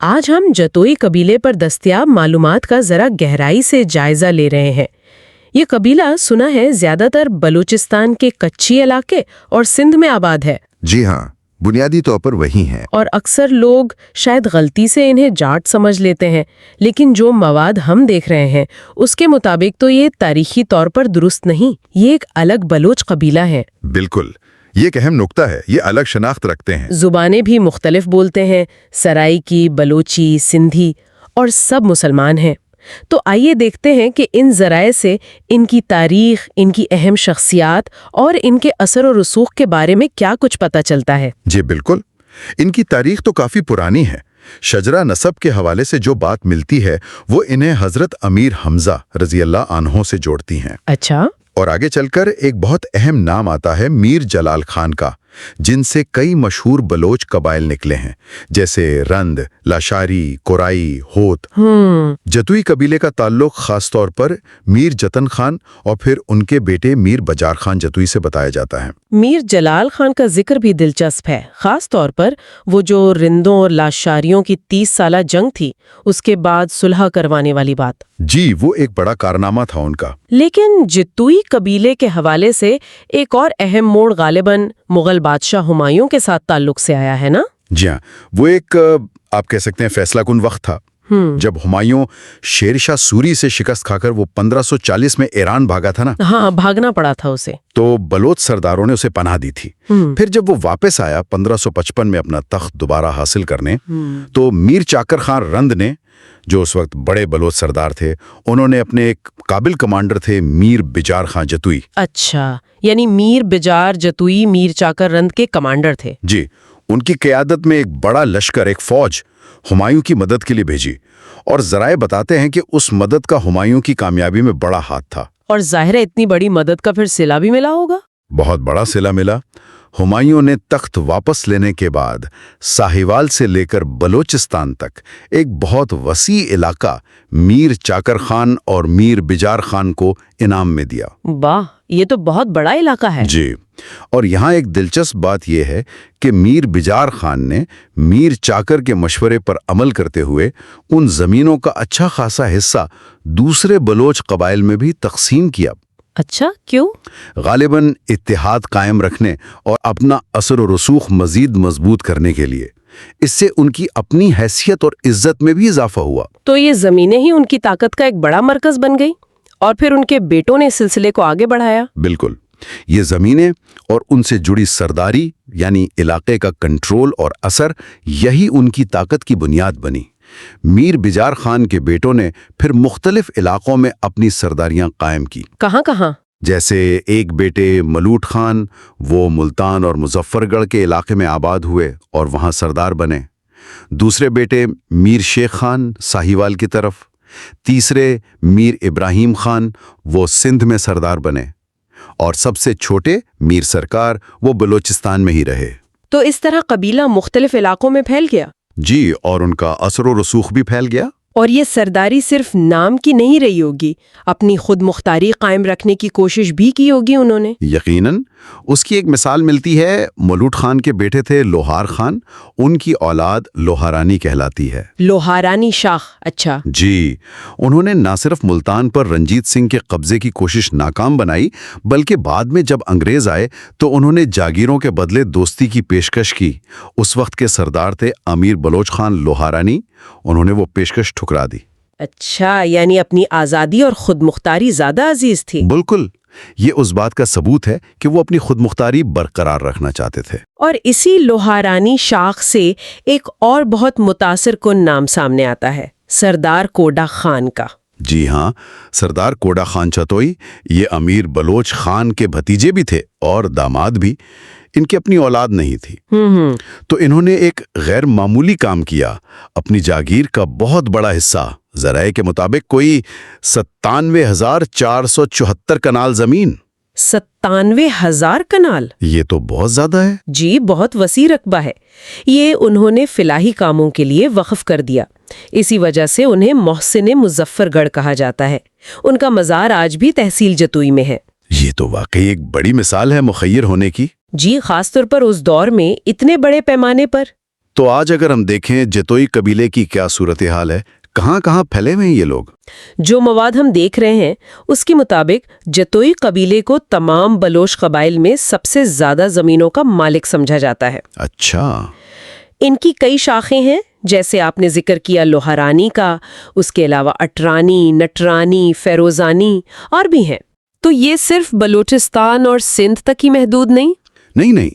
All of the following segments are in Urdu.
آج ہم جتوئی قبیلے پر دستیاب معلومات کا ذرا گہرائی سے جائزہ لے رہے ہیں۔ یہ قبیلہ سنا ہے زیادہ تر بلوچستان کے کچھی علاقے اور سندھ میں آباد ہے۔ جی ہاں، بنیادی طور پر وہی ہیں۔ اور اکثر لوگ شاید غلطی سے انہیں جاٹ سمجھ لیتے ہیں، لیکن جو مواد ہم دیکھ رہے ہیں اس کے مطابق تو یہ تاریخی طور پر درست نہیں، یہ ایک الگ بلوچ قبیلہ ہے۔ بالکل، یہ ایک اہم نقطہ ہے، یہ الگ شناخت رکھتے ہیں۔ زبانیں بھی مختلف بولتے ہیں، سرائی کی، بلوچی، سندھی، اور سب مسلمان ہیں۔ تو آئیے دیکھتے ہیں کہ ان ذرائع سے ان کی تاریخ، ان کی اہم شخصیات اور ان کے اثر و رسوخ کے بارے میں کیا کچھ پتہ چلتا ہے۔ جی بالکل، ان کی تاریخ تو کافی پرانی ہے۔ شجرہ نسب کے حوالے سے جو بات ملتی ہے وہ انہیں حضرت امیر حمزہ رضی اللہ عنہ سے جوڑتی ہیں۔ اچھا۔ اور آگے چل کر ایک بہت اہم نام آتا ہے میر جلال خان کا، جن سے کئی مشہور بلوچ قبائل نکلے ہیں، جیسے رند، لاشاری، کورائی، ہوت۔ جتوئی قبیلے کا تعلق خاص طور پر میر جتن خان اور پھر ان کے بیٹے میر بجار خان جتوئی سے بتایا جاتا ہے۔ میر جلال خان کا ذکر بھی دلچسپ ہے، خاص طور پر وہ جو رندوں اور لاشاریوں کی 30 سالہ جنگ تھی، اس کے بعد صلح کروانے والی بات۔ جی، وہ ایک بڑا کارنامہ تھا ان کا۔ لیکن جتوئی قبیلے کے حوالے سے ایک اور اہم موڑ غالباً مغل بادشاہ ہمایوں کے ساتھ تعلق سے آیا ہے نا؟ جی ہاں، وہ ایک آپ کہہ سکتے ہیں فیصلہ کن وقت تھا، جب ہمایوں شیر شاہ سوری سے شکست کھا کر وہ 1540 میں ایران بھاگا تھا نا۔ ہاں، بھاگنا پڑا تھا اسے۔ تو بلوچ سرداروں نے اسے پناہ دی تھی۔ پھر جب وہ واپس آیا 1555 میں اپنا تخت دوبارہ حاصل کرنے، تو میر چاکر خان رند نے، جو اس وقت بڑے بلوچ سردار تھے، انہوں نے اپنے ایک قابل کمانڈر تھے میر بجار خان جتوئی۔ اچھا، یعنی میر بجار جتوئی میر چاکر رند کے کمانڈر تھے۔ جی، ان کی قیادت میں ایک بڑا لشکر، ایک فوج ہمایوں کی مدد کے لیے بھیجی، اور ذرائع بتاتے ہیں کہ اس مدد کا ہمایوں کی کامیابی میں بڑا ہاتھ تھا۔ اور ظاہر ہے اتنی بڑی مدد کا پھر صلہ بھی ملا ہوگا۔ بہت بڑا صلہ ملا۔ ہمایوں نے تخت واپس لینے کے بعد ساہیوال سے لے کر بلوچستان تک ایک بہت وسیع علاقہ میر چاکر خان اور میر بجار خان کو انعام میں دیا۔ واہ، یہ تو بہت بڑا علاقہ ہے۔ جی، اور یہاں ایک دلچسپ بات یہ ہے کہ میر بجار خان نے میر چاکر کے مشورے پر عمل کرتے ہوئے ان زمینوں کا اچھا خاصا حصہ دوسرے بلوچ قبائل میں بھی تقسیم کیا۔ اچھا، کیوں؟ غالباً اتحاد قائم رکھنے اور اپنا اثر و رسوخ مزید مضبوط کرنے کے لیے۔ اس سے ان کی اپنی حیثیت اور عزت میں بھی اضافہ ہوا۔ تو یہ زمینیں ہی ان کی طاقت کا ایک بڑا مرکز بن گئی، اور پھر ان کے بیٹوں نے اس سلسلے کو آگے بڑھایا۔ بالکل، یہ زمینیں اور ان سے جڑی سرداری، یعنی علاقے کا کنٹرول اور اثر، یہی ان کی طاقت کی بنیاد بنی۔ میر بجار خان کے بیٹوں نے پھر مختلف علاقوں میں اپنی سرداریاں قائم کی۔ کہاں کہاں؟ جیسے ایک بیٹے ملوٹ خان، وہ ملتان اور مظفر گڑھ کے علاقے میں آباد ہوئے اور وہاں سردار بنے۔ دوسرے بیٹے میر شیخ خان ساہیوال کی طرف، تیسرے میر ابراہیم خان، وہ سندھ میں سردار بنے، اور سب سے چھوٹے میر سرکار، وہ بلوچستان میں ہی رہے۔ تو اس طرح قبیلہ مختلف علاقوں میں پھیل گیا۔ جی، اور ان کا اثر و رسوخ بھی پھیل گیا۔ اور یہ سرداری صرف نام کی نہیں رہی ہوگی، اپنی خود مختاری قائم رکھنے کی کوشش بھی کی ہوگی انہوں نے۔ یقیناً، اس کی ایک مثال ملتی ہے، ملوٹ خان کے بیٹے تھے لوہار خان، ان کی اولاد لوہارانی کہلاتی ہے۔ لوہارانی شاخ، اچھا۔ جی، انہوں نے نہ صرف ملتان پر رنجیت سنگھ کے قبضے کی کوشش ناکام بنائی، بلکہ بعد میں جب انگریز آئے تو انہوں نے جاگیروں کے بدلے دوستی کی پیشکش کی۔ اس وقت کے سردار تھے امیر بلوچ خان لوہارانی، انہوں نے وہ پیشکش ٹھکرا دی۔ اچھا، یعنی اپنی آزادی اور خود مختاری زیادہ عزیز تھی۔ بالکل، یہ اس بات کا ثبوت ہے کہ وہ اپنی خود مختاری برقرار رکھنا چاہتے تھے۔ اور اسی لوہارانی شاخ سے ایک اور بہت متاثر کن نام سامنے آتا ہے، سردار کوڈا خان کا۔ جی ہاں، سردار کوڈا خان چتوئی، یہ امیر بلوچ خان کے بھتیجے بھی تھے اور داماد بھی۔ ان کی اپنی اولاد نہیں تھی، تو انہوں نے ایک غیر معمولی کام کیا۔ اپنی جاگیر کا بہت بڑا حصہ، ذرائع کے مطابق کوئی 97,474 کنال زمین۔ 97,000 کنال؟ یہ تو بہت زیادہ ہے۔ جی، بہت وسیع رقبہ ہے۔ یہ انہوں نے فلاحی کاموں کے لیے وقف کر دیا۔ اسی وجہ سے انہیں محسن مظفر گڑھ کہا جاتا ہے۔ ان کا مزار آج بھی تحصیل جتوئی میں ہے۔ یہ تو واقعی ایک بڑی مثال ہے مخیر ہونے کی۔ جی، خاص طور پر اس دور میں اتنے بڑے پیمانے پر۔ تو آج اگر ہم دیکھیں جتوئی قبیلے کی کیا صورتحال ہے، کہاں کہاں پھیلے ہوئے ہیں یہ لوگ؟ جو مواد ہم دیکھ رہے ہیں اس کے مطابق جتوئی قبیلے کو تمام بلوچ قبائل میں سب سے زیادہ زمینوں کا مالک سمجھا جاتا ہے۔ اچھا، ان کی کئی شاخیں ہیں، جیسے آپ نے ذکر کیا لوہارانی کا، اس کے علاوہ اٹرانی، نٹرانی، فیروزانی اور بھی ہیں۔ تو یہ صرف بلوچستان اور سندھ تک ہی محدود نہیں؟ نہیں،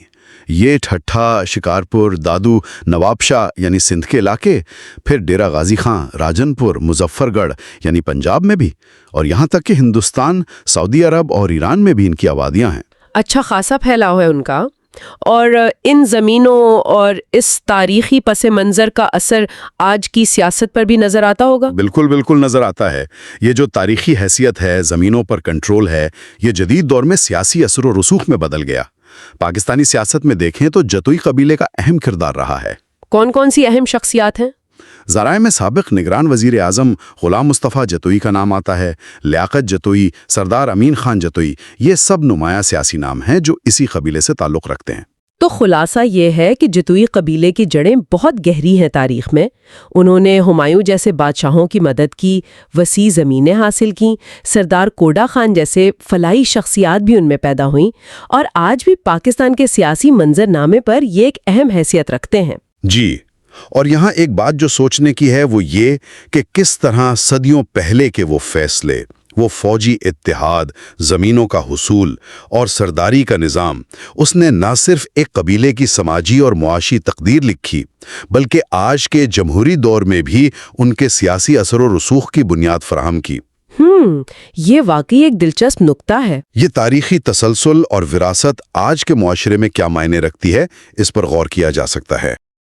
یہ ٹھٹھا، شکارپور، دادو، نواب شاہ یعنی سندھ کے علاقے، پھر ڈیرہ غازی خان، راجن پور، مظفر گڑھ یعنی پنجاب میں بھی، اور یہاں تک کہ ہندوستان، سعودی عرب اور ایران میں بھی ان کی آبادیاں ہیں۔ اچھا خاصا پھیلاؤ ہے ان کا۔ اور ان زمینوں اور اس تاریخی پس منظر کا اثر آج کی سیاست پر بھی نظر آتا ہوگا؟ بالکل نظر آتا ہے۔ یہ جو تاریخی حیثیت ہے، زمینوں پر کنٹرول ہے، یہ جدید دور میں سیاسی اثر و رسوخ میں بدل گیا۔ پاکستانی سیاست میں دیکھیں تو جتوئی قبیلے کا اہم کردار رہا ہے۔ کون سی اہم شخصیات ہیں؟ ذرائع میں سابق نگران وزیر اعظم غلام مصطفیٰ جتوئی کا نام آتا ہے، لیاقت جتوئی، سردار امین خان جتوئی، یہ سب نمایاں سیاسی نام ہیں جو اسی قبیلے سے تعلق رکھتے ہیں۔ تو خلاصہ یہ ہے کہ جتوئی قبیلے کی جڑیں بہت گہری ہیں تاریخ میں۔ انہوں نے ہمایوں جیسے بادشاہوں کی مدد کی، وسیع زمینیں حاصل کیں، سردار کوڈا خان جیسے فلاحی شخصیات بھی ان میں پیدا ہوئیں، اور آج بھی پاکستان کے سیاسی منظر نامے پر یہ ایک اہم حیثیت رکھتے ہیں۔ جی، اور یہاں ایک بات جو سوچنے کی ہے وہ یہ کہ کس طرح صدیوں پہلے کے وہ فیصلے، وہ فوجی اتحاد، زمینوں کا حصول اور سرداری کا نظام، اس نے نہ صرف ایک قبیلے کی سماجی اور معاشی تقدیر لکھی، بلکہ آج کے جمہوری دور میں بھی ان کے سیاسی اثر و رسوخ کی بنیاد فراہم کی۔ یہ واقعی ایک دلچسپ نقطہ ہے۔ یہ تاریخی تسلسل اور وراثت آج کے معاشرے میں کیا معنی رکھتی ہے، اس پر غور کیا جا سکتا ہے۔